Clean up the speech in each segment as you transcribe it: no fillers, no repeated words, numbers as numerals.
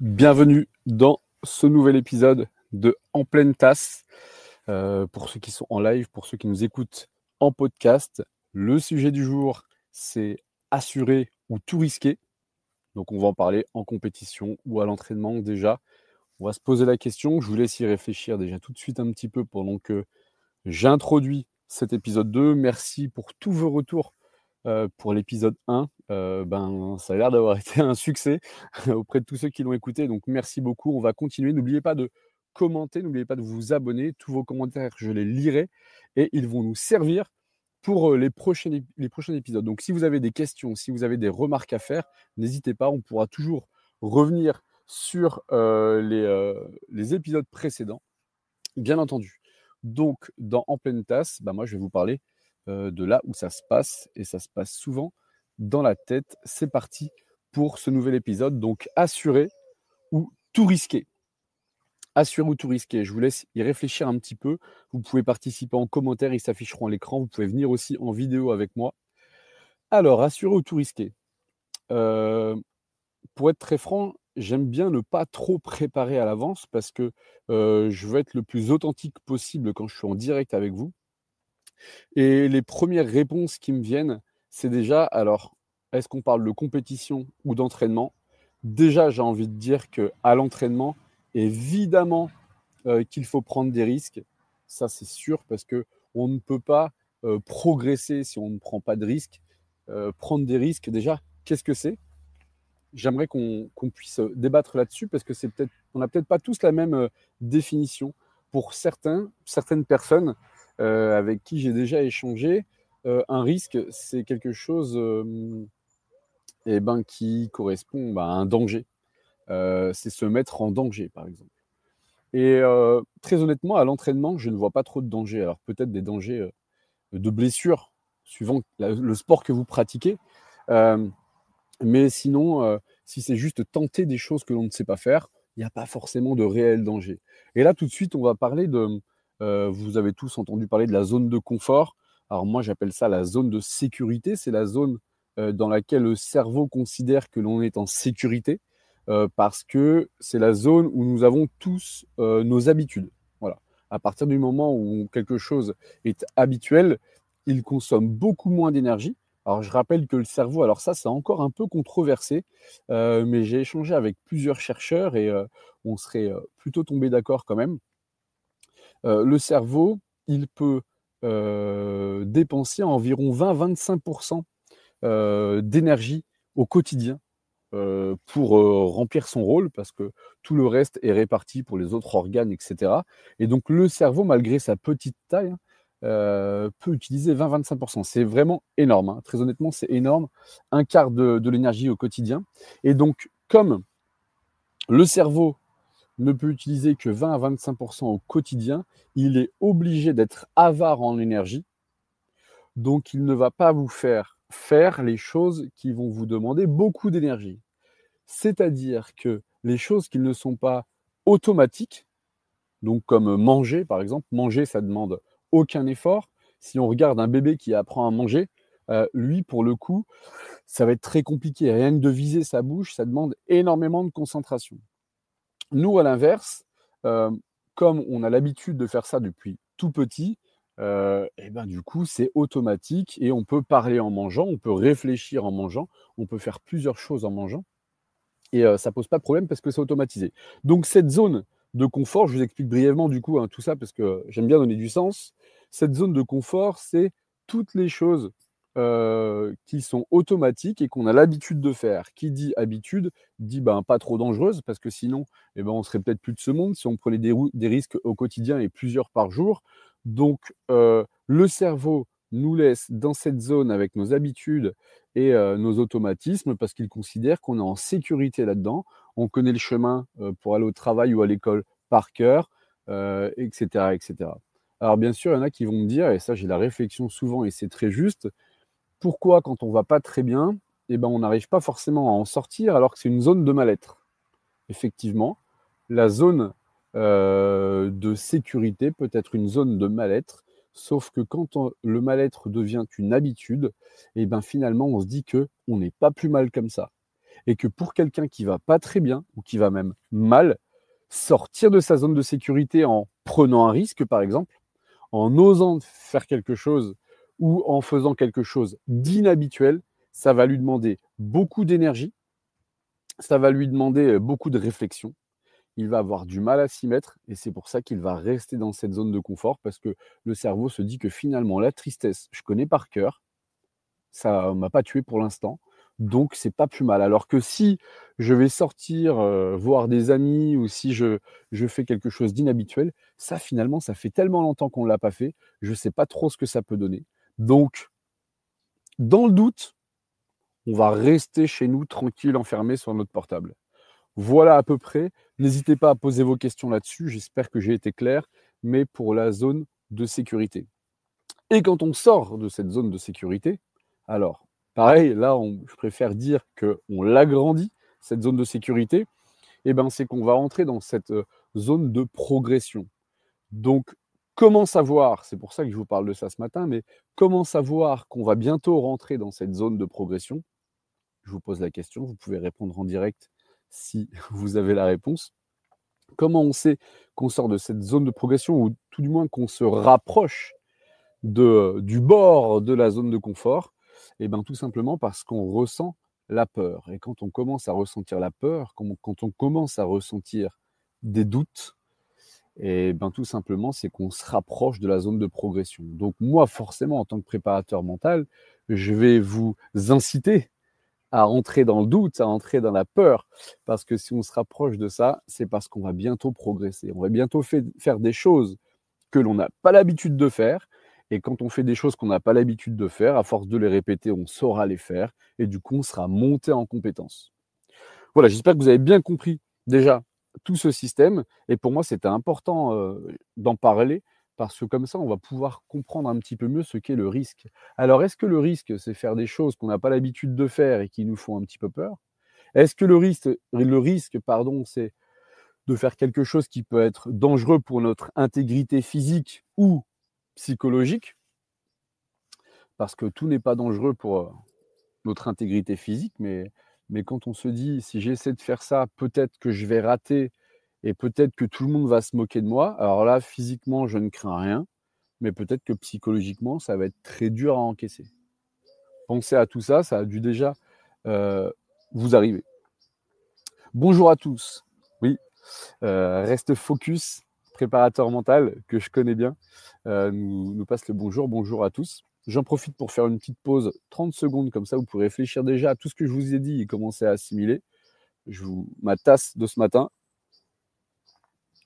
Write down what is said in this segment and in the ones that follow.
Bienvenue dans ce nouvel épisode de En pleine tasse. Pour ceux qui sont en live, pour ceux qui nous écoutent en podcast, le sujet du jour, c'est assurer ou tout risquer. Donc on va en parler en compétition ou à l'entraînement déjà. On va se poser la question, je vous laisse y réfléchir déjà tout de suite un petit peu pendant que j'introduis cet épisode 2. Merci pour tous vos retours pour l'épisode 1. Ça a l'air d'avoir été un succès auprès de tous ceux qui l'ont écouté. Donc merci beaucoup. On va continuer. N'oubliez pas de commenter, n'oubliez pas de vous abonner. Tous vos commentaires, je les lirai et ils vont nous servir pour les prochains épisodes. Donc si vous avez des questions, si vous avez des remarques à faire, n'hésitez pas. On pourra toujours revenir sur les épisodes précédents, bien entendu. Donc, dans En pleine tasse, moi, je vais vous parler de là où ça se passe, et ça se passe souvent dans la tête. C'est parti pour ce nouvel épisode. Donc, assurer ou tout risquer. Assurer ou tout risquer. Je vous laisse y réfléchir un petit peu. Vous pouvez participer en commentaire, ils s'afficheront à l'écran. Vous pouvez venir aussi en vidéo avec moi. Alors, assurer ou tout risquer. Pour être très franc, j'aime bien ne pas trop préparer à l'avance parce que je veux être le plus authentique possible quand je suis en direct avec vous. Et les premières réponses qui me viennent, c'est déjà, alors, est-ce qu'on parle de compétition ou d'entraînement? Déjà, j'ai envie de dire qu'à l'entraînement, évidemment qu'il faut prendre des risques. Ça, c'est sûr, parce qu'on ne peut pas progresser si on ne prend pas de risques. Prendre des risques, déjà, qu'est-ce que c'est? J'aimerais qu'on puisse débattre là-dessus parce que on n'a peut-être pas tous la même définition. Pour certaines personnes avec qui j'ai déjà échangé, un risque, c'est quelque chose qui correspond à un danger. C'est se mettre en danger, par exemple. Et très honnêtement, à l'entraînement, je ne vois pas trop de dangers. Alors peut-être des dangers de blessures, suivant le sport que vous pratiquez. Mais sinon, si c'est juste tenter des choses que l'on ne sait pas faire, il n'y a pas forcément de réel danger. Et là, tout de suite, on va parler vous avez tous entendu parler de la zone de confort. Alors moi, j'appelle ça la zone de sécurité. C'est la zone dans laquelle le cerveau considère que l'on est en sécurité, parce que c'est la zone où nous avons tous nos habitudes. Voilà. À partir du moment où quelque chose est habituel, il consomme beaucoup moins d'énergie. Alors, je rappelle que le cerveau, alors ça, c'est encore un peu controversé, mais j'ai échangé avec plusieurs chercheurs et on serait plutôt tombé d'accord quand même. Le cerveau, il peut dépenser environ 20-25% d'énergie au quotidien pour remplir son rôle, parce que tout le reste est réparti pour les autres organes, etc. Et donc le cerveau, malgré sa petite taille, peut utiliser 20-25%. C'est vraiment énorme, hein. Très honnêtement, c'est énorme. Un quart de l'énergie au quotidien. Et donc, comme le cerveau ne peut utiliser que 20 à 25% au quotidien, il est obligé d'être avare en énergie. Donc, il ne va pas vous faire les choses qui vont vous demander beaucoup d'énergie. C'est-à-dire que les choses qui ne sont pas automatiques, donc comme manger par exemple, manger ça demande aucun effort. Si on regarde un bébé qui apprend à manger, lui pour le coup, ça va être très compliqué. Rien que de viser sa bouche, ça demande énormément de concentration. Nous, à l'inverse, comme on a l'habitude de faire ça depuis tout petit, du coup, c'est automatique et on peut parler en mangeant, on peut réfléchir en mangeant, on peut faire plusieurs choses en mangeant. Et ça pose pas de problème parce que c'est automatisé. Donc cette zone de confort, je vous explique brièvement du coup tout ça parce que j'aime bien donner du sens. Cette zone de confort, c'est toutes les choses qui sont automatiques et qu'on a l'habitude de faire. Qui dit habitude dit pas trop dangereuse, parce que sinon on serait peut-être plus de ce monde si on prenait des risques au quotidien et plusieurs par jour. Donc le cerveau nous laisse dans cette zone avec nos habitudes et nos automatismes parce qu'ils considèrent qu'on est en sécurité là-dedans. On connaît le chemin pour aller au travail ou à l'école par cœur, etc., etc. Alors bien sûr, il y en a qui vont me dire, et ça j'ai la réflexion souvent et c'est très juste, pourquoi quand on va pas très bien, on n'arrive pas forcément à en sortir alors que c'est une zone de mal-être? Effectivement, la zone de sécurité peut être une zone de mal-être, sauf que quand le mal-être devient une habitude, finalement on se dit qu'on n'est pas plus mal comme ça. Et que pour quelqu'un qui va pas très bien ou qui va même mal, sortir de sa zone de sécurité en prenant un risque, par exemple, en osant faire quelque chose ou en faisant quelque chose d'inhabituel, ça va lui demander beaucoup d'énergie, ça va lui demander beaucoup de réflexion. Il va avoir du mal à s'y mettre et c'est pour ça qu'il va rester dans cette zone de confort parce que le cerveau se dit que finalement la tristesse, je connais par cœur, ça m'a pas tué pour l'instant, donc c'est pas plus mal. Alors que si je vais sortir, voir des amis ou si je fais quelque chose d'inhabituel, ça finalement, ça fait tellement longtemps qu'on ne l'a pas fait, je sais pas trop ce que ça peut donner. Donc, dans le doute, on va rester chez nous tranquille, enfermé sur notre portable. Voilà à peu près. N'hésitez pas à poser vos questions là-dessus, j'espère que j'ai été clair, mais pour la zone de sécurité. Et quand on sort de cette zone de sécurité, alors, pareil, là, je préfère dire qu'on l'agrandit, cette zone de sécurité, et ben, c'est qu'on va entrer dans cette zone de progression. Donc, comment savoir, c'est pour ça que je vous parle de ça ce matin, mais comment savoir qu'on va bientôt rentrer dans cette zone de progression? Je vous pose la question, vous pouvez répondre en direct si vous avez la réponse. Comment on sait qu'on sort de cette zone de progression ou tout du moins qu'on se rapproche du bord de la zone de confort? Eh bien, tout simplement parce qu'on ressent la peur. Et quand on commence à ressentir la peur, quand on commence à ressentir des doutes, et bien tout simplement, c'est qu'on se rapproche de la zone de progression. Donc moi, forcément, en tant que préparateur mental, je vais vous inciter à entrer dans le doute, à entrer dans la peur. Parce que si on se rapproche de ça, c'est parce qu'on va bientôt progresser. On va bientôt faire des choses que l'on n'a pas l'habitude de faire. Et quand on fait des choses qu'on n'a pas l'habitude de faire, à force de les répéter, on saura les faire. Et du coup, on sera monté en compétence. Voilà, j'espère que vous avez bien compris déjà tout ce système. Et pour moi, c'était important d'en parler parce que comme ça, on va pouvoir comprendre un petit peu mieux ce qu'est le risque. Alors, est-ce que le risque, c'est faire des choses qu'on n'a pas l'habitude de faire et qui nous font un petit peu peur? Est-ce que le risque, pardon, c'est de faire quelque chose qui peut être dangereux pour notre intégrité physique ou psychologique? Parce que tout n'est pas dangereux pour notre intégrité physique, mais quand on se dit: «Si j'essaie de faire ça, peut-être que je vais rater et peut-être que tout le monde va se moquer de moi». Alors là, physiquement, je ne crains rien, mais peut-être que psychologiquement, ça va être très dur à encaisser. Pensez à tout ça, ça a dû déjà, vous arriver. Bonjour à tous. Oui, Reste Focus, préparateur mental que je connais bien, nous passe le bonjour. Bonjour à tous. J'en profite pour faire une petite pause, 30 secondes, comme ça vous pouvez réfléchir déjà à tout ce que je vous ai dit et commencer à assimiler. Ma tasse de ce matin,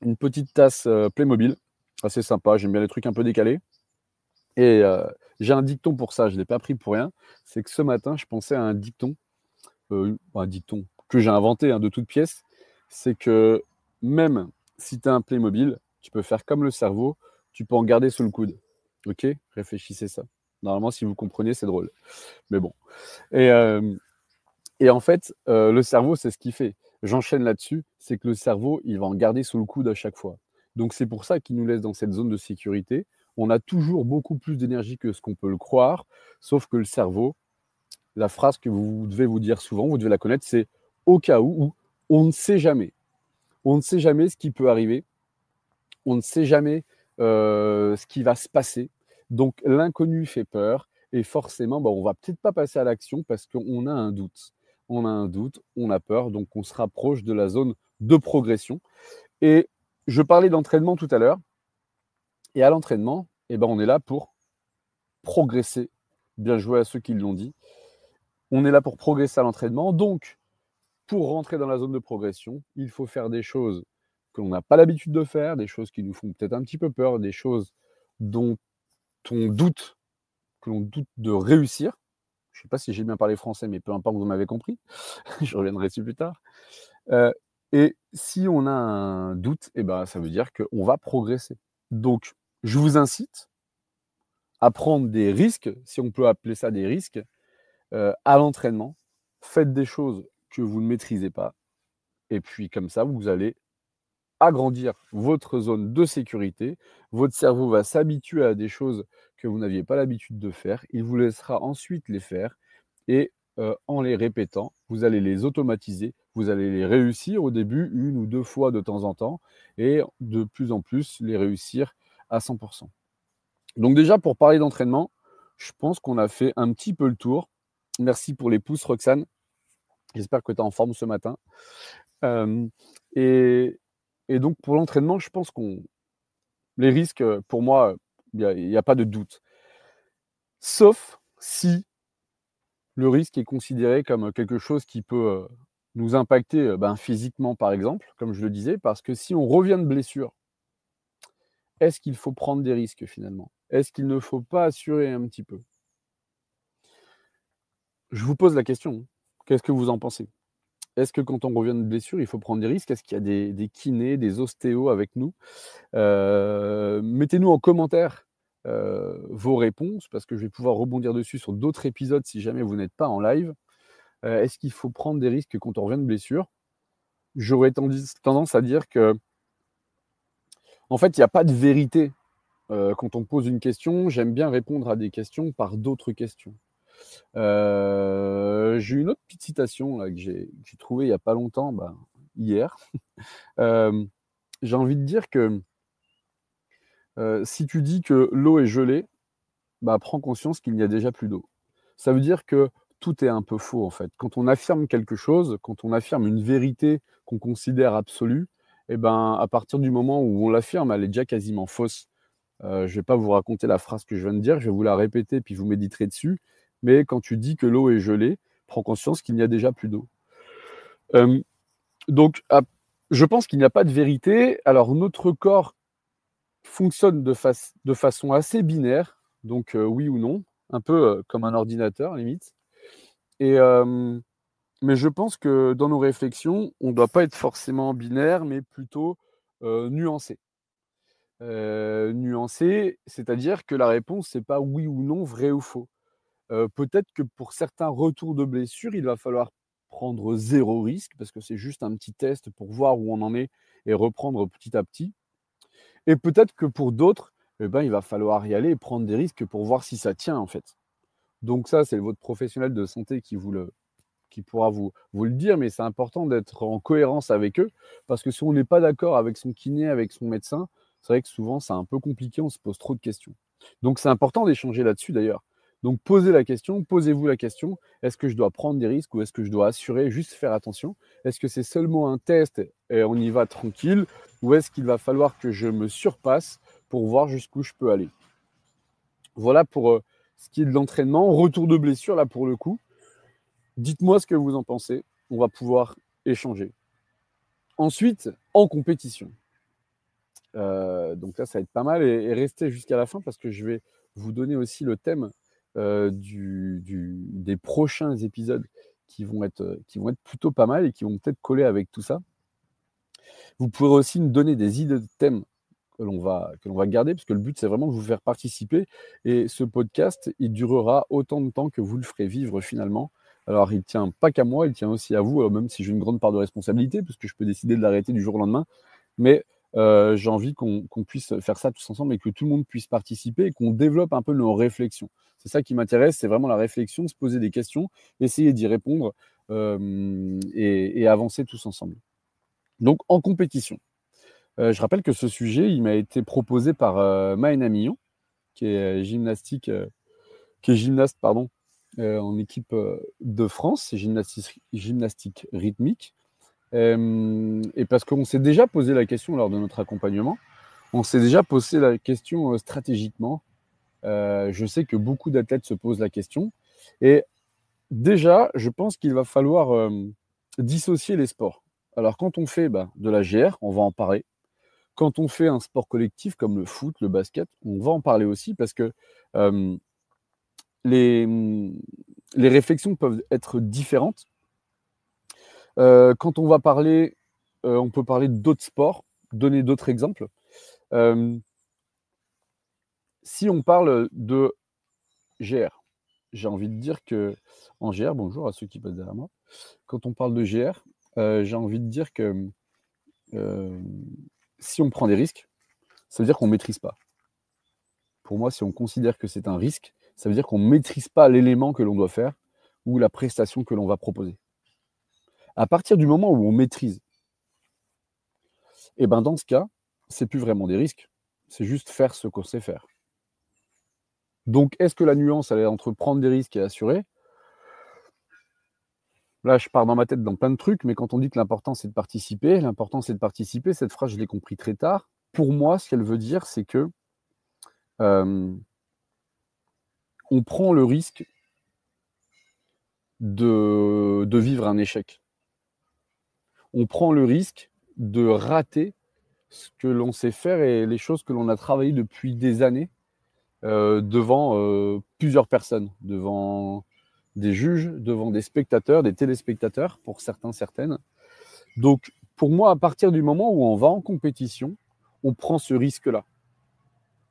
une petite tasse Playmobil, assez sympa, j'aime bien les trucs un peu décalés. Et j'ai un dicton pour ça, je ne l'ai pas pris pour rien. C'est que ce matin, je pensais à un dicton que j'ai inventé de toutes pièces. C'est que même si tu as un Playmobil, tu peux faire comme le cerveau, tu peux en garder sous le coude. Ok? Réfléchissez ça. Normalement, si vous comprenez, c'est drôle. Mais bon. Et, en fait, le cerveau, c'est ce qu'il fait. J'enchaîne là-dessus, c'est que le cerveau, il va en garder sous le coude à chaque fois. Donc c'est pour ça qu'il nous laisse dans cette zone de sécurité. On a toujours beaucoup plus d'énergie que ce qu'on peut le croire, sauf que le cerveau, la phrase que vous devez vous dire souvent, vous devez la connaître, c'est au cas où, ou on ne sait jamais. On ne sait jamais ce qui peut arriver. On ne sait jamais ce qui va se passer. Donc l'inconnu fait peur et forcément, on va peut-être pas passer à l'action parce qu'on a un doute. On a un doute, on a peur, donc on se rapproche de la zone de progression. Et je parlais d'entraînement tout à l'heure. Et à l'entraînement, on est là pour progresser. Bien joué à ceux qui l'ont dit. On est là pour progresser à l'entraînement. Donc, pour rentrer dans la zone de progression, il faut faire des choses que l'on n'a pas l'habitude de faire, des choses qui nous font peut-être un petit peu peur, des choses dont on doute, que l'on doute de réussir. Je ne sais pas si j'ai bien parlé français, mais peu importe, vous m'avez compris. Je reviendrai dessus plus tard. Et si on a un doute, ça veut dire qu'on va progresser. Donc, je vous incite à prendre des risques, si on peut appeler ça des risques, à l'entraînement. Faites des choses que vous ne maîtrisez pas. Et puis comme ça, vous allez agrandir votre zone de sécurité. Votre cerveau va s'habituer à des choses que vous n'aviez pas l'habitude de faire. Il vous laissera ensuite les faire. Et en les répétant, vous allez les automatiser, vous allez les réussir au début 1 ou 2 fois de temps en temps et de plus en plus les réussir à 100 %. Donc déjà pour parler d'entraînement, je pense qu'on a fait un petit peu le tour. Merci pour les pouces Roxane. J'espère que tu es en forme ce matin. Hem et et donc pour l'entraînement, je pense qu'on les risques, pour moi, il y a pas de doute. Sauf si le risque est considéré comme, quelque chose qui peut, nous impacter, physiquement par exemple, comme je le disais, parce que si on revient de blessure, est-ce qu'il faut prendre des risques finalement? Est-ce qu'il ne faut pas assurer un petit peu? Je vous pose la question, hein. Qu'est-ce que vous en pensez? Est-ce que quand on revient de blessure, il faut prendre des risques? Est-ce qu'il y a des kinés, des ostéos avec nous? Mettez-nous en commentaire, vos réponses parce que je vais pouvoir rebondir dessus sur d'autres épisodes si jamais vous n'êtes pas en live. Est-ce qu'il faut prendre des risques quand on revient de blessure? J'aurais tendance à dire que, en fait, il y a pas de vérité. Quand on pose une question, j'aime bien répondre à des questions par d'autres questions. J'ai une autre petite citation là que j'ai trouvée il y a pas longtemps, hier. Hem, j'ai envie de dire que, si tu dis que l'eau est gelée, prends conscience qu'il n'y a déjà plus d'eau. Ça veut dire que tout est un peu faux, en fait. Quand on affirme quelque chose, quand on affirme une vérité qu'on considère absolue, à partir du moment où on l'affirme, elle est déjà quasiment fausse. Je vais pas vous raconter la phrase que je viens de dire, je vais vous la répéter, puis vous méditerez dessus. Mais quand tu dis que l'eau est gelée, prends conscience qu'il n'y a déjà plus d'eau. Hem, donc je pense qu'il n'y a pas de vérité. Alors notre corps fonctionne de façon assez binaire, donc oui ou non, un peu, comme un ordinateur limite et mais je pense que dans nos réflexions, on ne doit pas être forcément binaire, mais plutôt, nuancé. Nuancé, c'est-à-dire que la réponse, c'est pas oui ou non, vrai ou faux. Peut-être que pour certains retours de blessure, il va falloir prendre 0 risque parce que c'est juste un petit test pour voir où on en est et reprendre petit à petit. Et peut-être que pour d'autres, il va falloir y aller et prendre des risques pour voir si ça tient, en fait. Donc ça, c'est votre professionnel de santé qui pourra vous le dire, mais c'est important d'être en cohérence avec eux, parce que si on n'est pas d'accord avec son kiné, avec son médecin, c'est vrai que souvent, c'est un peu compliqué, on se pose trop de questions. Donc c'est important d'échanger là-dessus d'ailleurs. Donc posez la question, posez-vous la question, est-ce que je dois prendre des risques ou est-ce que je dois assurer, juste faire attention? Est-ce que c'est seulement un test et on y va tranquille ou est-ce qu'il va falloir que je me surpasse pour voir jusqu'où je peux aller? Voilà pour, ce qui est de l'entraînement. Retour de blessure là pour le coup. Dites-moi ce que vous en pensez, on va pouvoir échanger. Ensuite, en compétition. Donc là, ça va être pas mal et restez jusqu'à la fin parce que je vais vous donner aussi le thème, des prochains épisodes qui vont être plutôt pas mal et qui vont peut-être coller avec tout ça. Vous pourrez aussi me donner des idées de thèmes que l'on va garder parce que le but, c'est vraiment de vous faire participer et ce podcast, il durera autant de temps que vous le ferez vivre finalement. Alors il tient pas qu'à moi, il tient aussi à vous, même si j'ai une grande part de responsabilité parce que je peux décider de l'arrêter du jour au lendemain. Mais j'ai envie qu'on puisse faire ça tous ensemble et que tout le monde puisse participer et qu'on développe un peu nos réflexions. C'est ça qui m'intéresse, c'est vraiment la réflexion, se poser des questions, essayer d'y répondre, et avancer tous ensemble. Donc en compétition. Je rappelle que ce sujet, il m'a été proposé par, Maëna Millon, qui est, gymnaste, pardon, en équipe, de France, c'est gymnastique rythmique. Et parce qu'on s'est déjà posé la question lors de notre accompagnement, on s'est déjà posé la question, stratégiquement. Je sais que beaucoup d'athlètes se posent la question et déjà, je pense qu'il va falloir, dissocier les sports. Alors quand on fait, de la GR, on va en parler. Quand on fait un sport collectif comme le foot, le basket, on va en parler aussi parce que, hem, les, mmh, les réflexions peuvent être différentes. Quand on va parler, on peut parler d'autres sports, donner d'autres exemples. Hem, si on parle de GR, j'ai envie de dire qu'en GR bonjour à ceux qui passent derrière moi. Quand on parle de GR, j'ai envie de dire que, si on prend des risques, ça veut dire qu'on ne maîtrise pas. Pour moi, si on considère que c'est un risque, ça veut dire qu'on ne maîtrise pas l'élément que l'on doit faire, ou la prestation que l'on va proposer. À partir du moment où on maîtrise, et ben dans ce cas, c'est plus vraiment des risques, c'est juste faire ce qu'on sait faire. Donc, est-ce que la nuance, elle est entre prendre des risques et assurer? Là, je pars dans ma tête dans plein de trucs, mais quand on dit que l'important, c'est de participer, cette phrase, je l'ai compris très tard. Pour moi, ce qu'elle veut dire, c'est que on prend le risque de vivre un échec. On prend le risque de rater ce que l'on sait faire et les choses que l'on a travaillé depuis des années devant plusieurs personnes, devant des juges, devant des spectateurs, des téléspectateurs, pour certains, certaines. Donc, pour moi, à partir du moment où on va en compétition, on prend ce risque-là.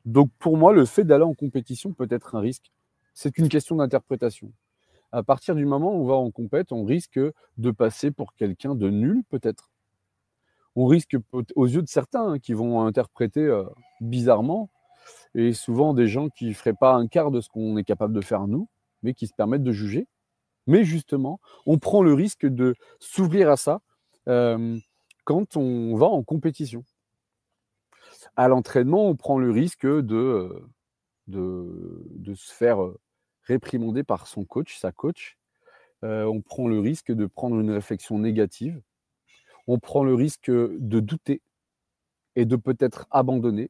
Donc, pour moi, le fait d'aller en compétition peut être un risque. C'est une question d'interprétation. À partir du moment où on va en compète, on risque de passer pour quelqu'un de nul, peut-être. On risque, aux yeux de certains, qui vont interpréter bizarrement, et souvent des gens qui ne feraient pas un quart de ce qu'on est capable de faire nous, mais qui se permettent de juger. Mais justement, on prend le risque de s'ouvrir à ça quand on va en compétition. À l'entraînement, on prend le risque de se faire réprimander par son coach, sa coach. On prend le risque de prendre une réflexion négative. On prend le risque de douter et de peut-être abandonner.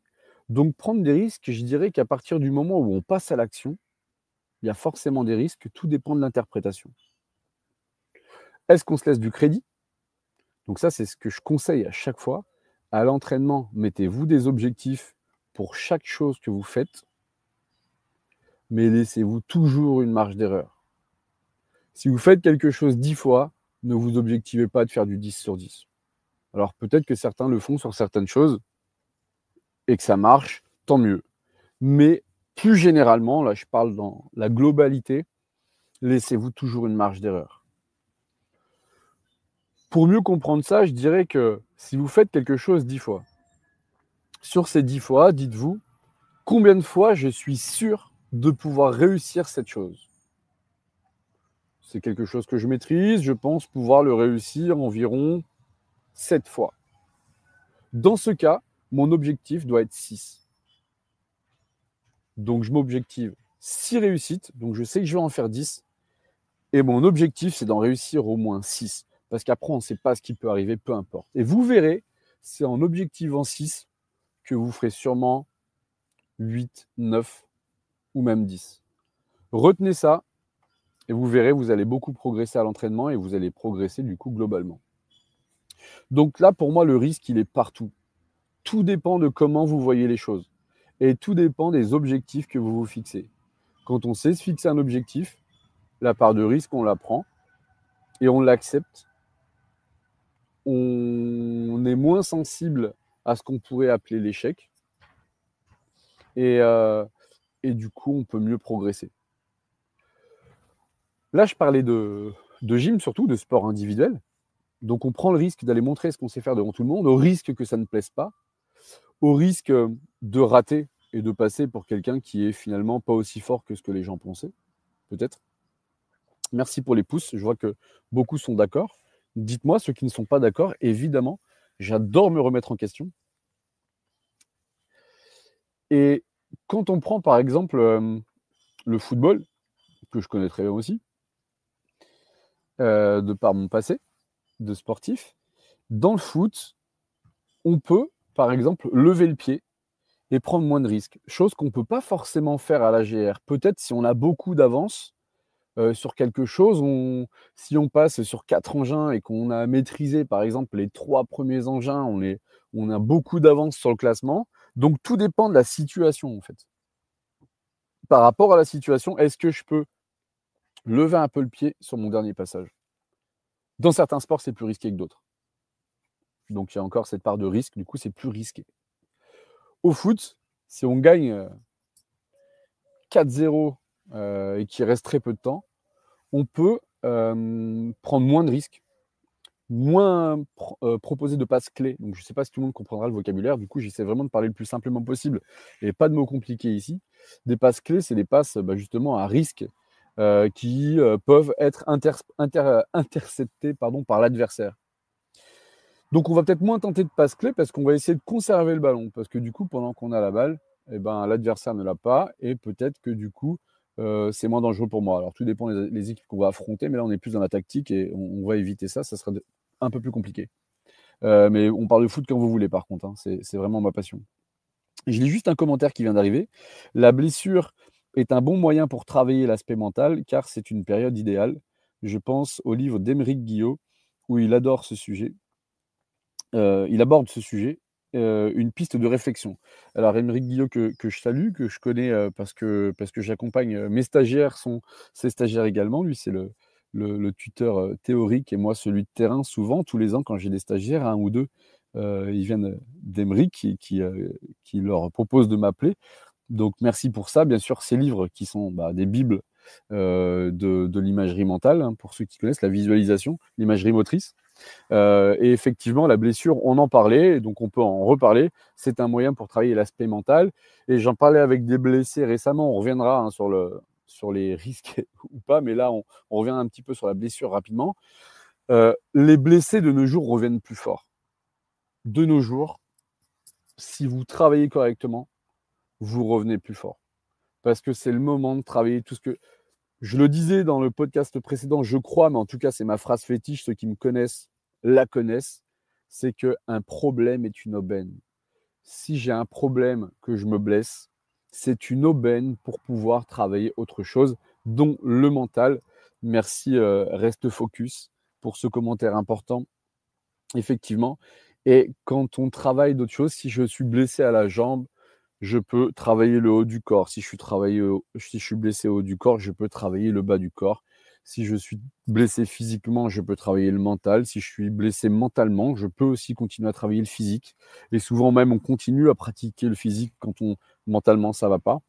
Donc prendre des risques, je dirais qu'à partir du moment où on passe à l'action, il y a forcément des risques, tout dépend de l'interprétation. Est-ce qu'on se laisse du crédit? Donc ça, c'est ce que je conseille à chaque fois. À l'entraînement, mettez-vous des objectifs pour chaque chose que vous faites, mais laissez-vous toujours une marge d'erreur. Si vous faites quelque chose 10 fois, ne vous objectivez pas de faire du 10 sur 10. Alors peut-être que certains le font sur certaines choses et que ça marche, tant mieux. Mais plus généralement, là je parle dans la globalité, laissez-vous toujours une marge d'erreur. Pour mieux comprendre ça, je dirais que si vous faites quelque chose 10 fois, sur ces 10 fois, dites-vous combien de fois je suis sûr de pouvoir réussir cette chose. C'est quelque chose que je maîtrise, je pense pouvoir le réussir environ 7 fois. Dans ce cas, mon objectif doit être 6. Donc je m'objective 6 réussites, donc je sais que je vais en faire 10. Et mon objectif, c'est d'en réussir au moins 6. Parce qu'après, on ne sait pas ce qui peut arriver, peu importe. Et vous verrez, c'est en objectivant 6 que vous ferez sûrement 8, 9 ou même 10. Retenez ça et vous verrez, vous allez beaucoup progresser à l'entraînement et vous allez progresser du coup globalement. Donc là, pour moi, le risque, il est partout. Tout dépend de comment vous voyez les choses. Et tout dépend des objectifs que vous vous fixez. Quand on sait se fixer un objectif, la part de risque, on la prend et on l'accepte. On est moins sensible à ce qu'on pourrait appeler l'échec. Et du coup, on peut mieux progresser. Là, je parlais de gym surtout, de sport individuel. Donc, on prend le risque d'aller montrer ce qu'on sait faire devant tout le monde, au risque que ça ne plaise pas, au risque de rater et de passer pour quelqu'un qui est finalement pas aussi fort que ce que les gens pensaient, peut-être. Merci pour les pouces, je vois que beaucoup sont d'accord. Dites-moi ceux qui ne sont pas d'accord, évidemment, j'adore me remettre en question. Et quand on prend par exemple le football, que je connais très bien aussi, de par mon passé de sportif, dans le foot, on peut par exemple lever le pied et prendre moins de risques, chose qu'on ne peut pas forcément faire à l'AGR. Peut-être si on a beaucoup d'avance sur quelque chose, si on passe sur 4 engins et qu'on a maîtrisé par exemple les 3 premiers engins, on a beaucoup d'avance sur le classement. Donc tout dépend de la situation en fait. Par rapport à la situation, est-ce que je peux lever un peu le pied sur mon dernier passage? Dans certains sports, c'est plus risqué que d'autres. Donc il y a encore cette part de risque, du coup c'est plus risqué. Au foot, si on gagne 4-0 et qu'il reste très peu de temps, on peut prendre moins de risques, moins proposer de passes clés. Donc je ne sais pas si tout le monde comprendra le vocabulaire, du coup j'essaie vraiment de parler le plus simplement possible et pas de mots compliqués ici. Des passes clés, c'est des passes justement à risque qui peuvent être interceptés par l'adversaire. Donc on va peut-être moins tenter de passe clé parce qu'on va essayer de conserver le ballon. Parce que du coup, pendant qu'on a la balle, eh ben, l'adversaire ne l'a pas. Et peut-être que du coup, c'est moins dangereux pour moi. Alors tout dépend des équipes qu'on va affronter. Mais là, on est plus dans la tactique et on va éviter ça. Ça sera un peu plus compliqué. Mais on parle de foot quand vous voulez, par contre. Hein. C'est vraiment ma passion. Je lis juste un commentaire qui vient d'arriver. La blessure est un bon moyen pour travailler l'aspect mental car c'est une période idéale. Je pense au livre d'Aymeric Guillot où il adore ce sujet. Il aborde ce sujet, une piste de réflexion. Alors Aymeric Guillot que je salue, que je connais parce que j'accompagne mes stagiaires, sont ses stagiaires également. Lui, c'est le tuteur théorique et moi celui de terrain. Souvent, tous les ans, quand j'ai des stagiaires, un ou deux, ils viennent d'Aymeric qui leur propose de m'appeler. Donc merci pour ça. Bien sûr, ces livres qui sont des bibles de l'imagerie mentale, hein, pour ceux qui connaissent la visualisation, l'imagerie motrice. Et effectivement, la blessure, on en parlait, donc on peut en reparler. C'est un moyen pour travailler l'aspect mental. Et j'en parlais avec des blessés récemment. On reviendra hein, sur les risques ou pas, mais là, on revient un petit peu sur la blessure rapidement. Les blessés de nos jours reviennent plus forts. De nos jours, si vous travaillez correctement, vous revenez plus fort. Parce que c'est le moment de travailler tout ce que... Je le disais dans le podcast précédent, je crois, mais en tout cas, c'est ma phrase fétiche, ceux qui me connaissent la connaissent, c'est qu'un problème est une aubaine. Si j'ai un problème que je me blesse, c'est une aubaine pour pouvoir travailler autre chose, dont le mental. Merci, reste focus pour ce commentaire important, effectivement. Et quand on travaille d'autres choses, si je suis blessé à la jambe, je peux travailler le haut du corps. Si je suis blessé au haut du corps, je peux travailler le bas du corps. Si je suis blessé physiquement, je peux travailler le mental. Si je suis blessé mentalement, je peux aussi continuer à travailler le physique. Et souvent même, on continue à pratiquer le physique quand mentalement ça va pas.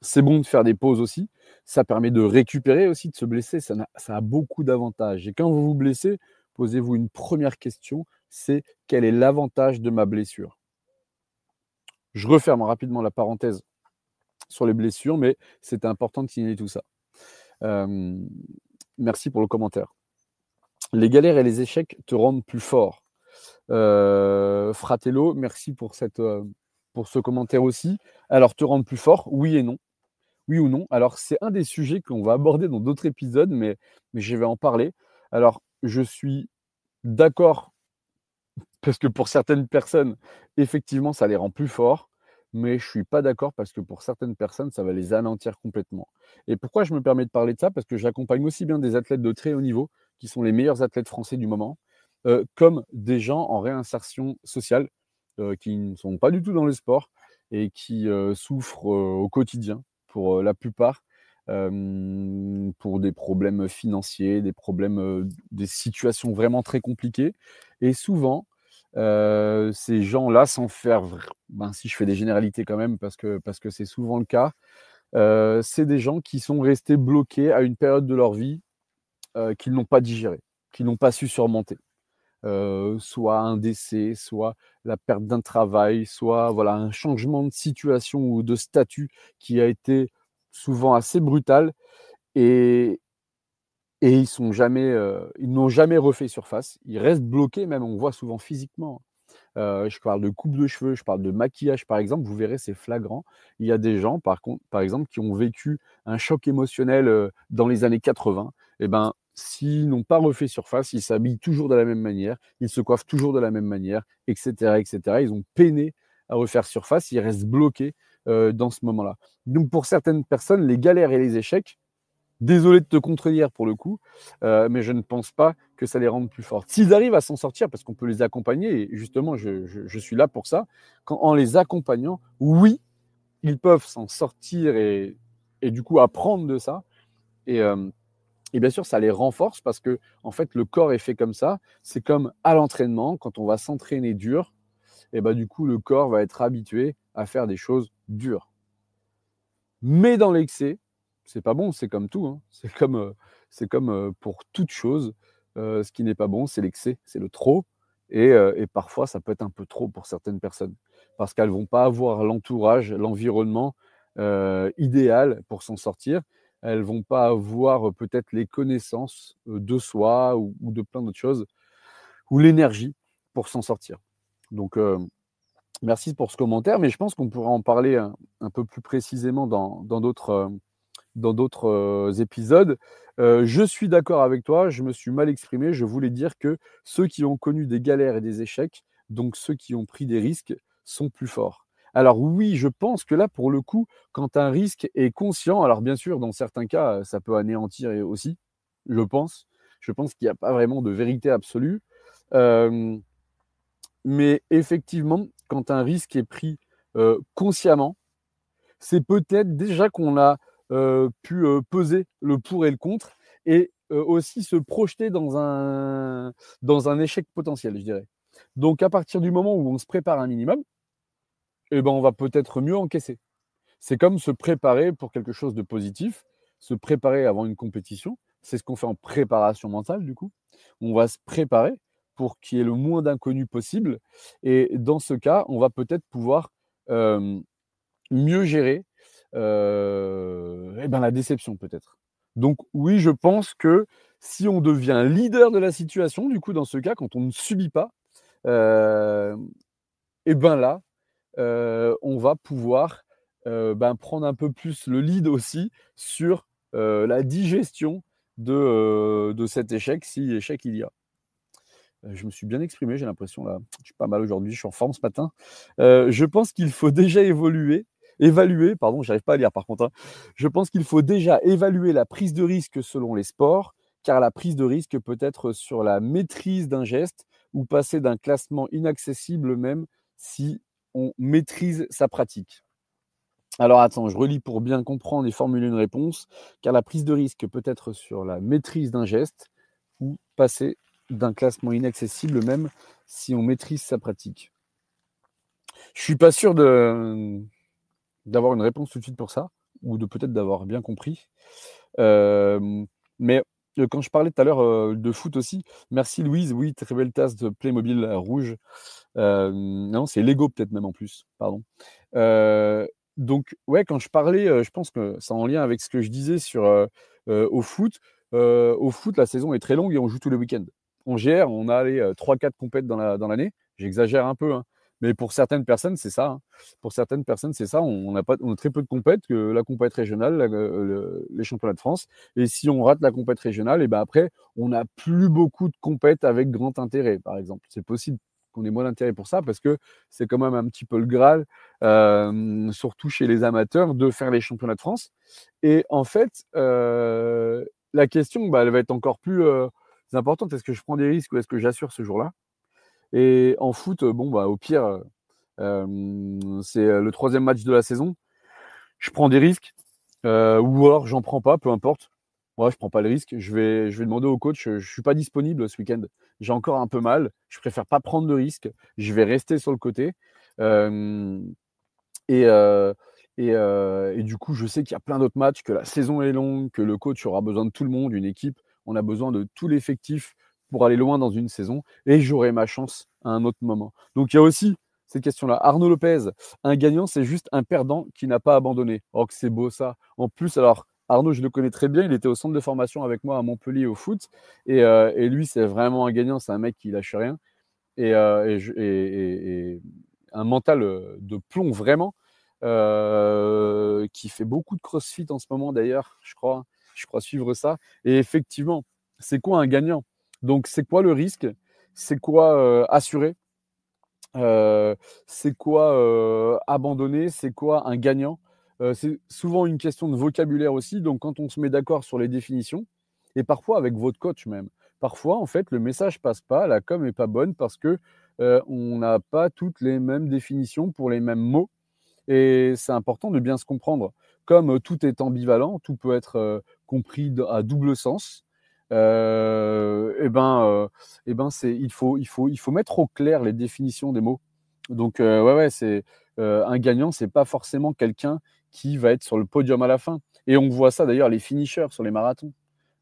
C'est bon de faire des pauses aussi. Ça permet de récupérer aussi, de se blesser. Ça a beaucoup d'avantages. Et quand vous vous blessez, posez-vous une première question, c'est quel est l'avantage de ma blessure? Je referme rapidement la parenthèse sur les blessures, mais c'était important de signaler tout ça. Merci pour le commentaire. Les galères et les échecs te rendent plus fort. Fratello, merci pour ce commentaire aussi. Alors, te rendre plus fort, oui et non. Oui ou non. Alors, c'est un des sujets qu'on va aborder dans d'autres épisodes, mais je vais en parler. Alors, je suis d'accord parce que pour certaines personnes, effectivement, ça les rend plus forts, mais je ne suis pas d'accord parce que pour certaines personnes, ça va les anéantir complètement. Et pourquoi je me permets de parler de ça? Parce que j'accompagne aussi bien des athlètes de très haut niveau, qui sont les meilleurs athlètes français du moment, comme des gens en réinsertion sociale, qui ne sont pas du tout dans le sport et qui souffrent au quotidien, pour la plupart, pour des problèmes financiers, des situations vraiment très compliquées. Et souvent, ces gens-là, sans faire si je fais des généralités quand même parce que c'est souvent le cas, c'est des gens qui sont restés bloqués à une période de leur vie, qu'ils n'ont pas digérée, qu'ils n'ont pas su surmonter. Soit un décès, soit la perte d'un travail, soit voilà, un changement de situation ou de statut qui a été souvent assez brutal et ils n'ont jamais refait surface. Ils restent bloqués même, on voit souvent physiquement. Je parle de coupe de cheveux, je parle de maquillage, par exemple. Vous verrez, c'est flagrant. Il y a des gens, par exemple, qui ont vécu un choc émotionnel dans les années 80. Eh ben, s'ils n'ont pas refait surface, ils s'habillent toujours de la même manière, ils se coiffent toujours de la même manière, etc., etc. Ils ont peiné à refaire surface, ils restent bloqués dans ce moment-là. Donc, pour certaines personnes, les galères et les échecs, désolé de te contredire pour le coup, mais je ne pense pas que ça les rende plus forts. S'ils arrivent à s'en sortir, parce qu'on peut les accompagner, et justement, je suis là pour ça, en les accompagnant, oui, ils peuvent s'en sortir et du coup apprendre de ça. Et, euh, et bien sûr, ça les renforce parce que en fait, le corps est fait comme ça. C'est comme à l'entraînement, quand on va s'entraîner dur, et ben, du coup, le corps va être habitué à faire des choses dures. Mais dans l'excès, c'est pas bon, c'est comme tout, hein. C'est comme pour toute chose, ce qui n'est pas bon, c'est l'excès, c'est le trop et parfois ça peut être un peu trop pour certaines personnes. Parce qu'elles vont pas avoir l'entourage, l'environnement, idéal pour s'en sortir. elles vont pas avoir peut-être les connaissances de soi ou de plein d'autres choses, ou l'énergie pour s'en sortir. Donc, merci pour ce commentaire, mais je pense qu'on pourra en parler un peu plus précisément dans d'autres épisodes. Je suis d'accord avec toi, je me suis mal exprimé. Je voulais dire que ceux qui ont connu des galères et des échecs, donc ceux qui ont pris des risques, sont plus forts. Alors oui, je pense que là, pour le coup, quand un risque est conscient, alors bien sûr, dans certains cas, ça peut anéantir aussi, je pense. Je pense qu'il n'y a pas vraiment de vérité absolue. Euh, mais effectivement, quand un risque est pris consciemment, c'est peut-être déjà qu'on a pu peser le pour et le contre et aussi se projeter dans un échec potentiel, je dirais. Donc, à partir du moment où on se prépare un minimum, eh ben, on va peut-être mieux encaisser. C'est comme se préparer pour quelque chose de positif, se préparer avant une compétition. C'est ce qu'on fait en préparation mentale, du coup. On va se préparer pour qu'il y ait le moins d'inconnus possible. Et dans ce cas, on va peut-être pouvoir euh, mieux gérer la déception, peut-être. Donc, oui, je pense que si on devient leader de la situation, du coup, dans ce cas, quand on ne subit pas, euh, et ben là, on va pouvoir prendre un peu plus le lead aussi sur la digestion de cet échec, si échec il y a. Je me suis bien exprimé, j'ai l'impression là. Je suis pas mal aujourd'hui, je suis en forme ce matin. Je pense qu'il faut déjà évaluer, pardon, j'arrive pas à lire par contre. Hein. Je pense qu'il faut déjà évaluer la prise de risque selon les sports, car la prise de risque peut être sur la maîtrise d'un geste ou passer d'un classement inaccessible même si on maîtrise sa pratique. Alors attends, je relis pour bien comprendre et formuler une réponse, car la prise de risque peut être sur la maîtrise d'un geste ou passer d'un classement inaccessible même si on maîtrise sa pratique. Je suis pas sûr d'avoir une réponse tout de suite pour ça, ou de peut-être d'avoir bien compris. Mais quand je parlais tout à l'heure de foot aussi, merci Louise, oui, très belle tasse de Playmobil rouge. Non, c'est Lego peut-être même en plus, pardon. Donc, ouais, quand je parlais, je pense que c'est en lien avec ce que je disais au foot. Au foot, la saison est très longue et on joue tous les week-ends. On gère, on a allé 3-4 compètes dans l'année. J'exagère un peu, hein. Mais pour certaines personnes, c'est ça. Hein. Pour certaines personnes, c'est ça. On a très peu de compètes, que la compète régionale, les championnats de France. Et si on rate la compète régionale, et ben après, on n'a plus beaucoup de compètes avec grand intérêt, par exemple. C'est possible qu'on ait moins d'intérêt pour ça parce que c'est quand même un petit peu le Graal, surtout chez les amateurs, de faire les championnats de France. Et en fait, la question, elle va être encore plus importante. Est-ce que je prends des risques ou est-ce que j'assure ce jour-là? Et en foot, au pire, c'est le troisième match de la saison. Je prends des risques ou alors j'en prends pas, peu importe. Moi, je prends pas le risque. Je vais demander au coach. Je suis pas disponible ce week-end. J'ai encore un peu mal. Je préfère pas prendre de risque. Je vais rester sur le côté. Euh, et, euh, et du coup, je sais qu'il y a plein d'autres matchs, que la saison est longue, que le coach aura besoin de tout le monde, une équipe. On a besoin de tout l'effectif pour aller loin dans une saison. Et j'aurai ma chance à un autre moment. Donc, il y a aussi cette question-là. Arnaud Lopez, un gagnant, c'est juste un perdant qui n'a pas abandonné. Oh, que c'est beau ça. En plus, alors, Arnaud, je le connais très bien. Il était au centre de formation avec moi à Montpellier au foot. Et lui, c'est vraiment un gagnant. C'est un mec qui lâche rien. Et un mental de plomb vraiment, qui fait beaucoup de crossfit en ce moment d'ailleurs, je crois suivre ça. Et effectivement, c'est quoi un gagnant? Donc c'est quoi le risque? C'est quoi assurer? C'est quoi abandonner? C'est quoi un gagnant? C'est souvent une question de vocabulaire aussi, donc quand on se met d'accord sur les définitions, et parfois avec votre coach même, parfois en fait le message passe pas, la com est pas bonne parce que on n'a pas toutes les mêmes définitions pour les mêmes mots, et c'est important de bien se comprendre. Comme tout est ambivalent, tout peut être compris à double sens. Il faut mettre au clair les définitions des mots. Donc, ouais, c'est un gagnant, c'est pas forcément quelqu'un qui va être sur le podium à la fin. Et on voit ça d'ailleurs, les finishers sur les marathons.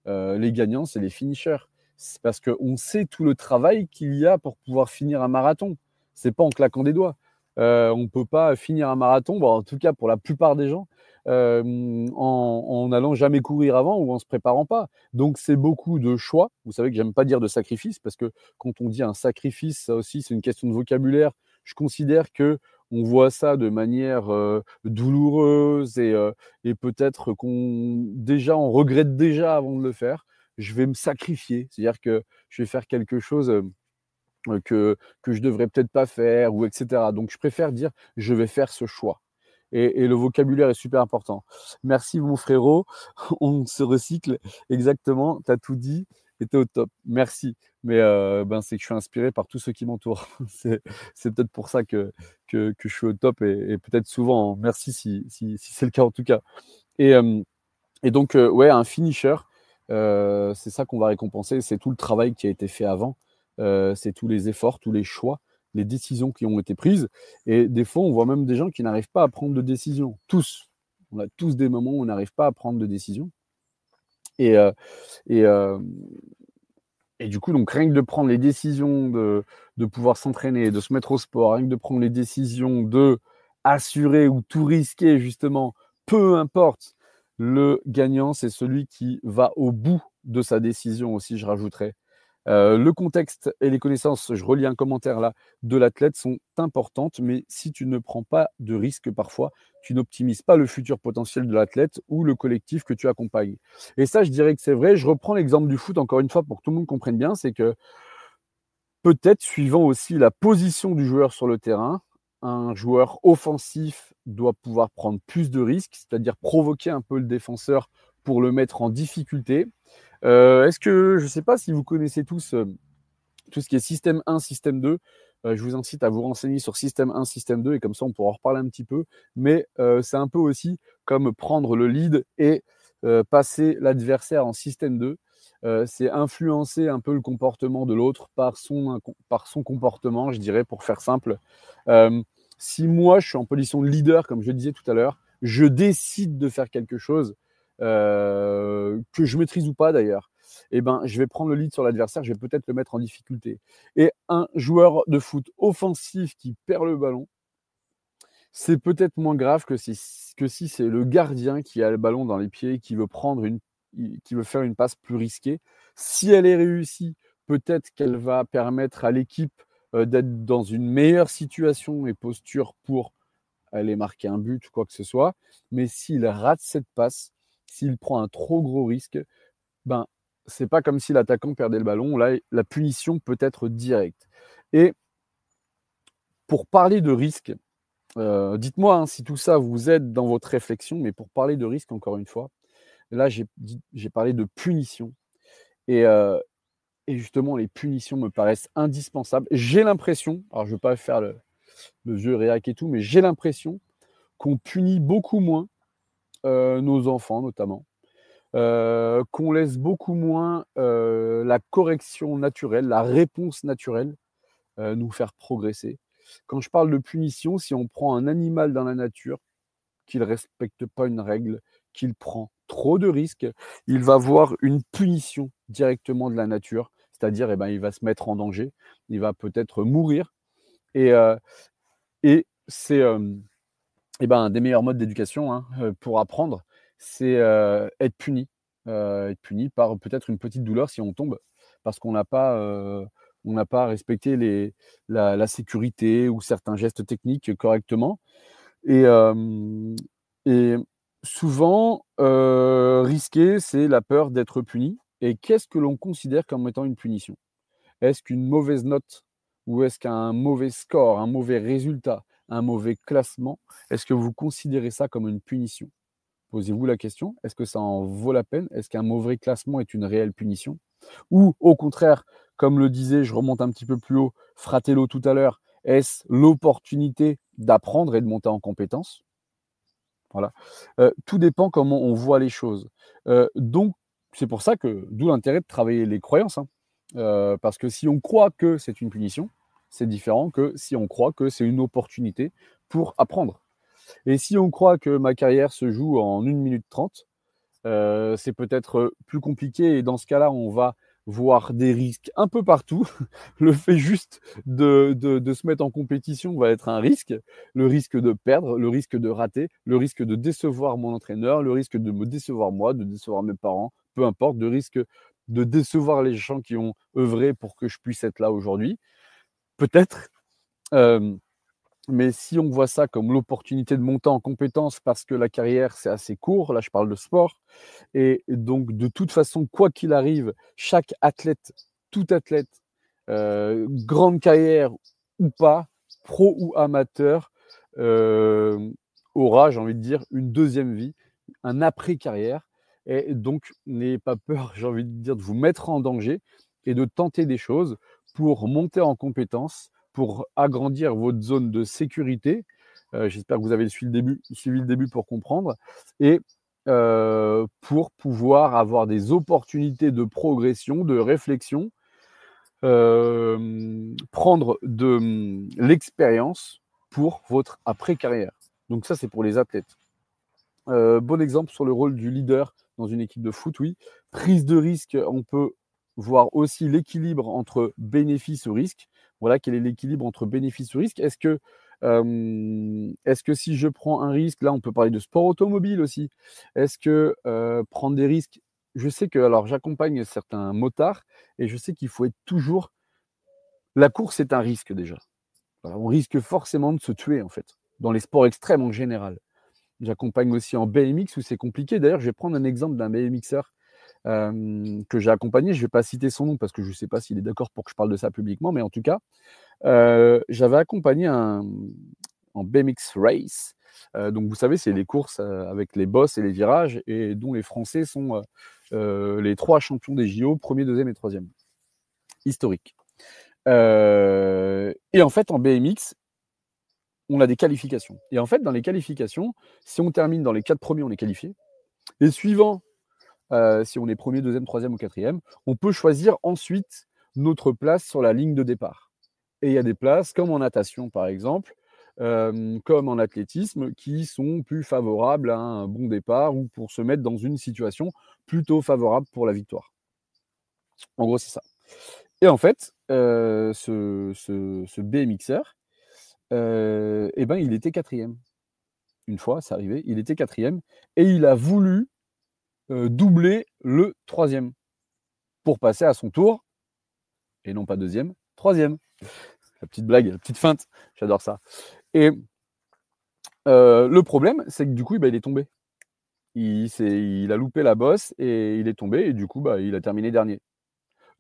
Les gagnants, c'est les finishers. C'est parce qu'on sait tout le travail qu'il y a pour pouvoir finir un marathon. C'est pas en claquant des doigts. On ne peut pas finir un marathon, en tout cas pour la plupart des gens, en n'allant jamais courir avant ou en se préparant pas. Donc, c'est beaucoup de choix. Vous savez que j'aime pas dire de sacrifice parce que quand on dit un sacrifice, ça aussi, c'est une question de vocabulaire. Je considère que on voit ça de manière douloureuse et peut-être on regrette déjà avant de le faire. Je vais me sacrifier, c'est-à-dire que je vais faire quelque chose que je devrais peut-être pas faire ou etc. Donc, je préfère dire je vais faire ce choix. Et le vocabulaire est super important. Merci mon frérot, on se recycle exactement, tu as tout dit et tu es au top. Merci. Mais c'est que je suis inspiré par tous ceux qui m'entourent. C'est peut-être pour ça que je suis au top et peut-être souvent. Hein. Merci si c'est le cas en tout cas. Et, euh, et donc, ouais, un finisher, c'est ça qu'on va récompenser. C'est tout le travail qui a été fait avant. C'est tous les efforts, tous les choix, les décisions qui ont été prises. Et des fois, on voit même des gens qui n'arrivent pas à prendre de décision. Tous. On a tous des moments où on n'arrive pas à prendre de décision. Et, euh, et, euh, et du coup, donc, rien que de prendre les décisions de pouvoir s'entraîner, de se mettre au sport, rien que de prendre les décisions de assurer ou tout risquer, justement, peu importe, le gagnant, c'est celui qui va au bout de sa décision aussi, je rajouterais. Le contexte et les connaissances, je relis un commentaire là, de l'athlète sont importantes, mais si tu ne prends pas de risque parfois, tu n'optimises pas le futur potentiel de l'athlète ou le collectif que tu accompagnes. Et ça, je dirais que c'est vrai. Je reprends l'exemple du foot encore une fois pour que tout le monde comprenne bien, c'est que peut-être suivant aussi la position du joueur sur le terrain, un joueur offensif doit pouvoir prendre plus de risques, c'est-à-dire provoquer un peu le défenseur pour le mettre en difficulté. Est-ce que, je ne sais pas si vous connaissez tous tout ce qui est système 1, système 2, je vous incite à vous renseigner sur système 1, système 2, et comme ça on pourra en reparler un petit peu. Mais c'est un peu aussi comme prendre le lead et passer l'adversaire en système 2. C'est influencer un peu le comportement de l'autre par son comportement, je dirais, pour faire simple. Si moi, je suis en position de leader, comme je le disais tout à l'heure, je décide de faire quelque chose, que je maîtrise ou pas d'ailleurs, eh ben, je vais prendre le lead sur l'adversaire, je vais peut-être le mettre en difficulté. Et un joueur de foot offensif qui perd le ballon, c'est peut-être moins grave que si c'est le gardien qui a le ballon dans les pieds, qui veut faire une passe plus risquée. Si elle est réussie, peut-être qu'elle va permettre à l'équipe d'être dans une meilleure situation et posture pour aller marquer un but ou quoi que ce soit. Mais s'il rate cette passe, s'il prend un trop gros risque, ben, c'est pas comme si l'attaquant perdait le ballon. Là, la punition peut être directe. Et pour parler de risque, dites-moi hein, si tout ça vous aide dans votre réflexion, mais pour parler de risque, encore une fois, là, j'ai parlé de punition. Et justement, les punitions me paraissent indispensables. J'ai l'impression, alors je ne veux pas faire le vieux réac et tout, mais j'ai l'impression qu'on punit beaucoup moins nos enfants, notamment. Qu'on laisse beaucoup moins la correction naturelle, la réponse naturelle nous faire progresser. Quand je parle de punition, si on prend un animal dans la nature, qu'il ne respecte pas une règle, qu'il prend trop de risques, il va voir une punition directement de la nature, c'est-à-dire il va se mettre en danger, il va peut-être mourir. Et, c'est un des meilleurs modes d'éducation hein, pour apprendre, c'est être puni. Être puni par peut-être une petite douleur si on tombe, parce qu'on n'a pas respecté la sécurité ou certains gestes techniques correctement. Et, et souvent, risquer, c'est la peur d'être puni. Et qu'est-ce que l'on considère comme étant une punition? Est-ce qu'une mauvaise note ou est-ce qu'un mauvais score, un mauvais résultat, un mauvais classement, est-ce que vous considérez ça comme une punition? Posez-vous la question, est-ce que ça en vaut la peine? Est-ce qu'un mauvais classement est une réelle punition? Ou au contraire, comme le disait, je remonte un petit peu plus haut, Fratello tout à l'heure, est-ce l'opportunité d'apprendre et de monter en compétence? Voilà. Tout dépend comment on voit les choses. Donc, c'est pour ça que, d'où l'intérêt de travailler les croyances. Hein. Parce que si on croit que c'est une punition, c'est différent que si on croit que c'est une opportunité pour apprendre. Et si on croit que ma carrière se joue en 1 minute 30, c'est peut-être plus compliqué. Et dans ce cas-là, on va voir des risques un peu partout. Le fait juste de se mettre en compétition va être un risque. Le risque de perdre, le risque de rater, le risque de décevoir mon entraîneur, le risque de me décevoir moi, de décevoir mes parents, peu importe, de risque de décevoir les gens qui ont œuvré pour que je puisse être là aujourd'hui. Peut-être. Mais si on voit ça comme l'opportunité de monter en compétence parce que la carrière, c'est assez court, là je parle de sport, et donc de toute façon, quoi qu'il arrive, chaque athlète, tout athlète, grande carrière ou pas, pro ou amateur, aura, j'ai envie de dire, une deuxième vie, un après-carrière. Et donc, n'ayez pas peur, j'ai envie de dire, de vous mettre en danger et de tenter des choses pour monter en compétence, pour agrandir votre zone de sécurité. J'espère que vous avez suivi le début pour comprendre. Et pour pouvoir avoir des opportunités de progression, de réflexion, prendre de l'expérience pour votre après-carrière. Donc ça, c'est pour les athlètes. Bon exemple sur le rôle du leader dans une équipe de foot, oui. Prise de risque, on peut voir aussi l'équilibre entre bénéfice ou risque. Voilà, quel est l'équilibre entre bénéfice ou risque. Est-ce que si je prends un risque, là on peut parler de sport automobile aussi. Est-ce que prendre des risques, je sais que, alors j'accompagne certains motards et je sais qu'il faut être toujours. La course est un risque déjà. Voilà, on risque forcément de se tuer en fait, dans les sports extrêmes en général. J'accompagne aussi en BMX où c'est compliqué. D'ailleurs, je vais prendre un exemple d'un BMXer que j'ai accompagné. Je ne vais pas citer son nom parce que je ne sais pas s'il est d'accord pour que je parle de ça publiquement, mais en tout cas, j'avais accompagné en BMX Race. Donc, vous savez, c'est les courses avec les bosses et les virages et dont les Français sont les 3 champions des JO, premier, deuxième et troisième. Historique. Et en fait, en BMX, on a des qualifications. Et en fait, dans les qualifications, si on termine dans les 4 premiers, on est qualifié. Et suivant, si on est premier, deuxième, troisième ou quatrième, on peut choisir ensuite notre place sur la ligne de départ. Et il y a des places, comme en natation par exemple, comme en athlétisme, qui sont plus favorables à un bon départ ou pour se mettre dans une situation plutôt favorable pour la victoire. En gros, c'est ça. Et en fait, ce BMXer, eh ben, il était quatrième. Une fois, c'est arrivé, il était quatrième et il a voulu doubler le troisième pour passer à son tour, et non pas deuxième, troisième. La petite blague, la petite feinte, j'adore ça. Et le problème, c'est que du coup, bah, il est tombé. Il a loupé la bosse et il est tombé, et du coup, bah, il a terminé dernier.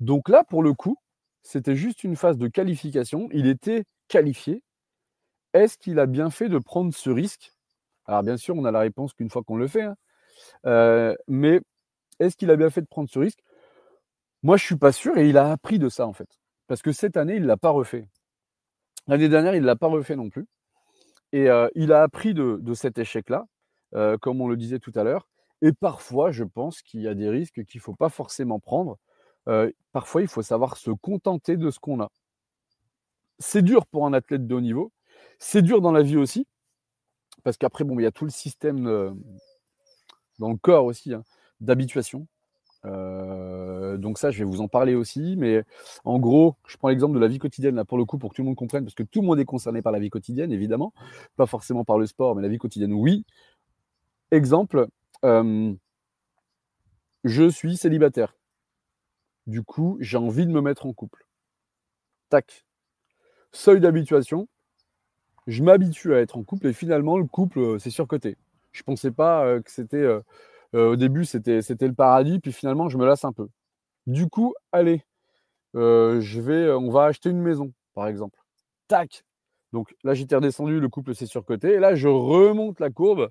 Donc là, pour le coup, c'était juste une phase de qualification. Il était qualifié. Est-ce qu'il a bien fait de prendre ce risque? Alors bien sûr, on a la réponse qu'une fois qu'on le fait, hein. Mais est-ce qu'il a bien fait de prendre ce risque? Moi, je suis pas sûr, et il a appris de ça, en fait. Parce que cette année, il l'a pas refait. L'année dernière, il l'a pas refait non plus. Et il a appris de cet échec-là, comme on le disait tout à l'heure. Et parfois, je pense qu'il y a des risques qu'il faut pas forcément prendre. Parfois, il faut savoir se contenter de ce qu'on a. C'est dur pour un athlète de haut niveau. C'est dur dans la vie aussi, parce qu'après, bon, il y a tout le système, dans le corps aussi, hein, d'habituation. Donc ça, je vais vous en parler aussi. Mais en gros, je prends l'exemple de la vie quotidienne, là, pour le coup, pour que tout le monde comprenne, parce que tout le monde est concerné par la vie quotidienne, évidemment. Pas forcément par le sport, mais la vie quotidienne, oui. Exemple, je suis célibataire. Du coup, j'ai envie de me mettre en couple. Tac. Seuil d'habituation, je m'habitue à être en couple et finalement, le couple, c'est surcoté. Je pensais pas que c'était... au début, c'était le paradis, puis finalement, je me lasse un peu. Du coup, allez, on va acheter une maison, par exemple. Tac. Donc là, j'étais redescendu, le couple s'est surcoté. Et là, je remonte la courbe.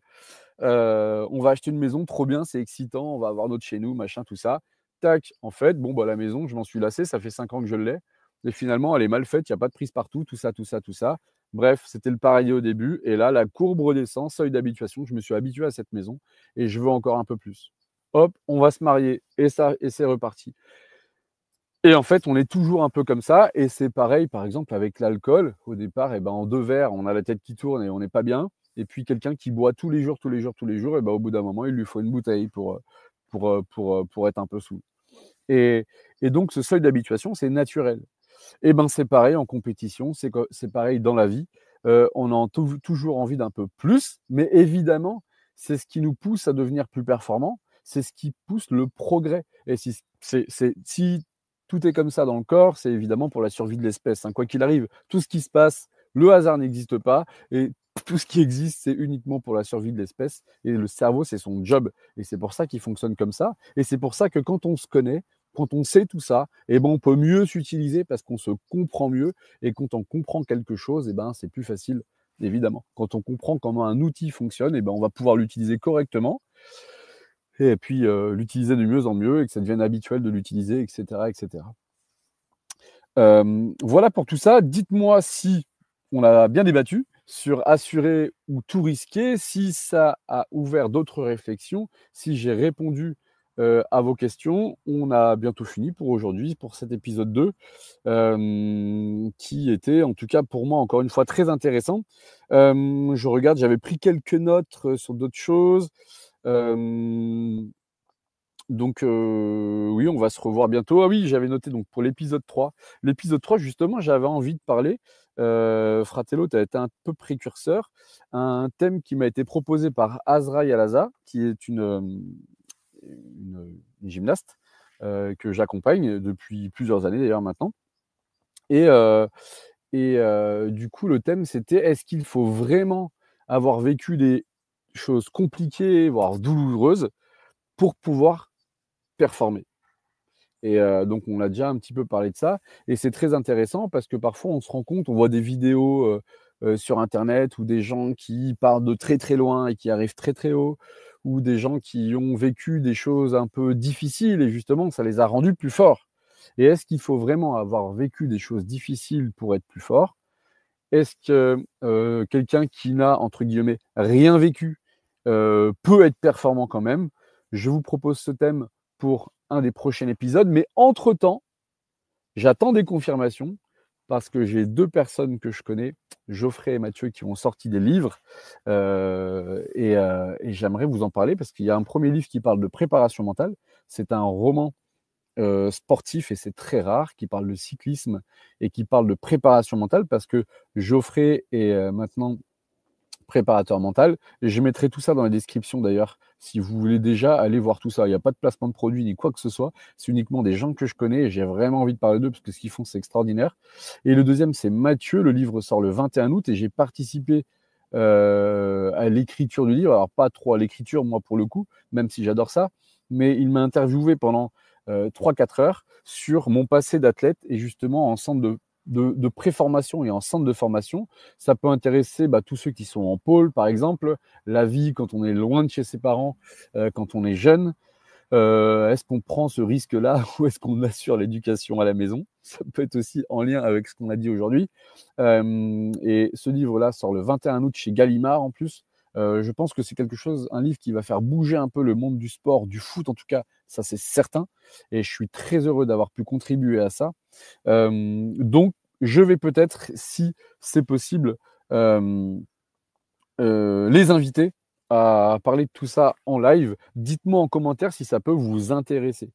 On va acheter une maison, trop bien, c'est excitant, on va avoir notre chez nous, machin, tout ça. Tac, en fait, bon, bah, la maison, je m'en suis lassé, ça fait 5 ans que je l'ai. Et finalement, elle est mal faite, il n'y a pas de prise partout, tout ça, tout ça, tout ça. Bref, c'était le paradis au début. Et là, la courbe redescend, seuil d'habituation. Je me suis habitué à cette maison et je veux encore un peu plus. Hop, on va se marier et c'est reparti. Et en fait, on est toujours un peu comme ça. Et c'est pareil, par exemple, avec l'alcool. Au départ, eh ben, en 2 verres, on a la tête qui tourne et on n'est pas bien. Et puis, quelqu'un qui boit tous les jours, tous les jours, tous les jours, et ben, au bout d'un moment, il lui faut une bouteille pour être un peu saoul. Et, et donc, ce seuil d'habituation, c'est naturel. Et ben, c'est pareil en compétition, c'est pareil dans la vie. On a toujours envie d'un peu plus, mais évidemment, c'est ce qui nous pousse à devenir plus performant, c'est ce qui pousse le progrès. Et si tout est comme ça dans le corps, c'est évidemment pour la survie de l'espèce, hein. Quoi qu'il arrive, tout ce qui se passe, le hasard n'existe pas, et tout ce qui existe, c'est uniquement pour la survie de l'espèce. Et le cerveau, c'est son job. Et c'est pour ça qu'il fonctionne comme ça. Et c'est pour ça que quand on se connaît, quand on sait tout ça, eh ben, on peut mieux s'utiliser parce qu'on se comprend mieux. Et quand on comprend quelque chose, eh ben, c'est plus facile, évidemment. Quand on comprend comment un outil fonctionne, eh ben, on va pouvoir l'utiliser correctement et puis l'utiliser de mieux en mieux et que ça devienne habituel de l'utiliser, etc., etc. Voilà pour tout ça. Dites-moi si on a bien débattu sur assurer ou tout risquer, si ça a ouvert d'autres réflexions, si j'ai répondu à vos questions. On a bientôt fini pour aujourd'hui, pour cet épisode 2, qui était en tout cas pour moi encore une fois très intéressant. Je regarde, j'avais pris quelques notes sur d'autres choses. Donc oui, on va se revoir bientôt. Ah oui, j'avais noté donc pour l'épisode 3. L'épisode 3, justement, j'avais envie de parler, Fratello, tu as été un peu précurseur, un thème qui m'a été proposé par Azra Yalaza, qui est une gymnaste que j'accompagne depuis plusieurs années d'ailleurs maintenant. Et du coup, le thème, c'était: est-ce qu'il faut vraiment avoir vécu des choses compliquées, voire douloureuses, pour pouvoir performer? Et donc on a déjà un petit peu parlé de ça et c'est très intéressant parce que parfois on se rend compte, on voit des vidéos, sur internet ou des gens qui partent de très, très loin et qui arrivent très, très haut ou des gens qui ont vécu des choses un peu difficiles et justement ça les a rendus plus forts. Et est-ce qu'il faut vraiment avoir vécu des choses difficiles pour être plus fort? Est-ce que, quelqu'un qui n'a, entre guillemets, «rien vécu», peut être performant quand même? Je vous propose ce thème pour un des prochains épisodes, mais entre-temps, j'attends des confirmations parce que j'ai 2 personnes que je connais, Geoffrey et Mathieu, qui ont sorti des livres, et j'aimerais vous en parler parce qu'il y a un premier livre qui parle de préparation mentale. C'est un roman sportif et c'est très rare, qui parle de cyclisme et qui parle de préparation mentale parce que Geoffrey est maintenant préparateur mental. Et je mettrai tout ça dans la description d'ailleurs, si vous voulez déjà aller voir tout ça. Il n'y a pas de placement de produit ni quoi que ce soit. C'est uniquement des gens que je connais et j'ai vraiment envie de parler d'eux parce que ce qu'ils font, c'est extraordinaire. Et le deuxième, c'est Mathieu. Le livre sort le 21 août et j'ai participé à l'écriture du livre. Alors, pas trop à l'écriture, moi, pour le coup, même si j'adore ça. Mais il m'a interviewé pendant 3-4 heures sur mon passé d'athlète et justement en centre de préformation et en centre de formation. Ça peut intéresser tous ceux qui sont en pôle, par exemple, la vie quand on est loin de chez ses parents, quand on est jeune. Est-ce qu'on prend ce risque-là ou est-ce qu'on assure l'éducation à la maison? Ça peut être aussi en lien avec ce qu'on a dit aujourd'hui. Et ce livre-là sort le 21 août chez Gallimard en plus. Je pense que c'est quelque chose, un livre qui va faire bouger un peu le monde du sport, du foot en tout cas, ça c'est certain. Et je suis très heureux d'avoir pu contribuer à ça. Donc, je vais peut-être, si c'est possible, les inviter à parler de tout ça en live. Dites-moi en commentaire si ça peut vous intéresser.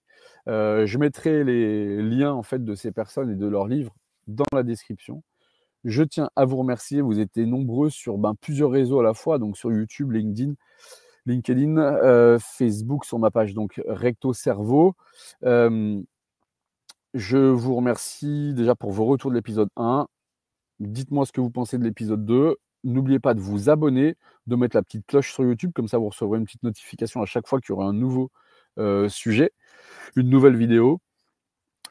Je mettrai les liens en fait de ces personnes et de leurs livres dans la description. Je tiens à vous remercier. Vous étiez nombreux sur plusieurs réseaux à la fois, donc sur YouTube, LinkedIn, Facebook sur ma page donc Recto Cerveau. Je vous remercie déjà pour vos retours de l'épisode 1. Dites-moi ce que vous pensez de l'épisode 2. N'oubliez pas de vous abonner, de mettre la petite cloche sur YouTube, comme ça vous recevrez une petite notification à chaque fois qu'il y aura un nouveau sujet, une nouvelle vidéo.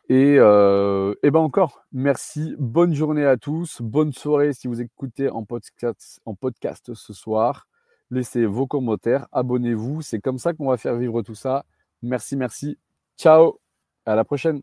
Et encore, merci, bonne journée à tous, bonne soirée si vous écoutez en podcast ce soir. Laissez vos commentaires, abonnez-vous, c'est comme ça qu'on va faire vivre tout ça. Merci, ciao, à la prochaine.